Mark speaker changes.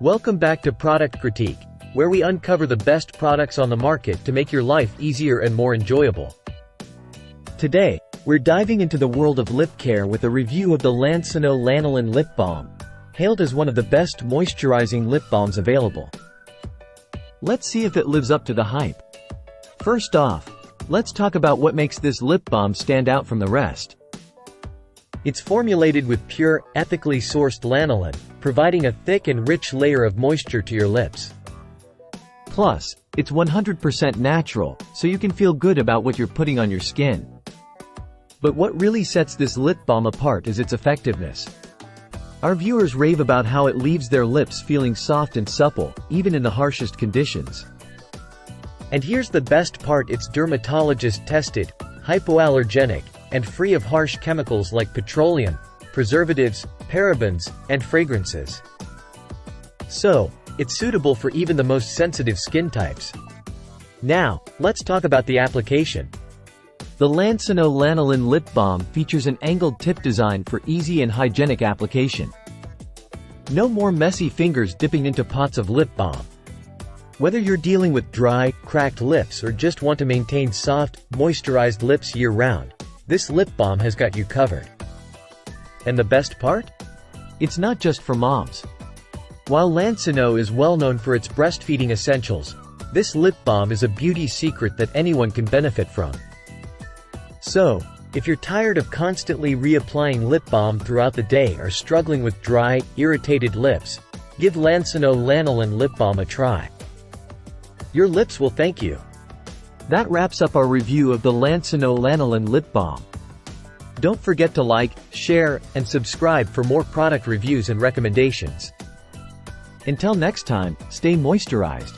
Speaker 1: Welcome back to Product Critique, where we uncover the best products on the market to make your life easier and more enjoyable. Today, we're diving into the world of lip care with a review of the Lansinoh Lanolin Lip Balm, hailed as one of the best moisturizing lip balms available. Let's see if it lives up to the hype. First off, let's talk about what makes this lip balm stand out from the rest. It's formulated with pure, ethically sourced lanolin, providing a thick and rich layer of moisture to your lips. Plus, it's 100% natural, so you can feel good about what you're putting on your skin. But what really sets this lip balm apart is its effectiveness. Our viewers rave about how it leaves their lips feeling soft and supple, even in the harshest conditions. And here's the best part: it's dermatologist-tested, hypoallergenic, and free of harsh chemicals like petroleum, preservatives, parabens, and fragrances. So, it's suitable for even the most sensitive skin types. Now, let's talk about the application. The Lansinoh Lanolin Lip Balm features an angled tip design for easy and hygienic application. No more messy fingers dipping into pots of lip balm. Whether you're dealing with dry, cracked lips or just want to maintain soft, moisturized lips year-round, this lip balm has got you covered. And the best part? It's not just for moms. While Lansinoh is well known for its breastfeeding essentials, this lip balm is a beauty secret that anyone can benefit from. So, if you're tired of constantly reapplying lip balm throughout the day or struggling with dry, irritated lips, give Lansinoh Lanolin Lip Balm a try. Your lips will thank you. That wraps up our review of the Lansinoh Lanolin Lip Balm. Don't forget to like, share, and subscribe for more product reviews and recommendations. Until next time, stay moisturized.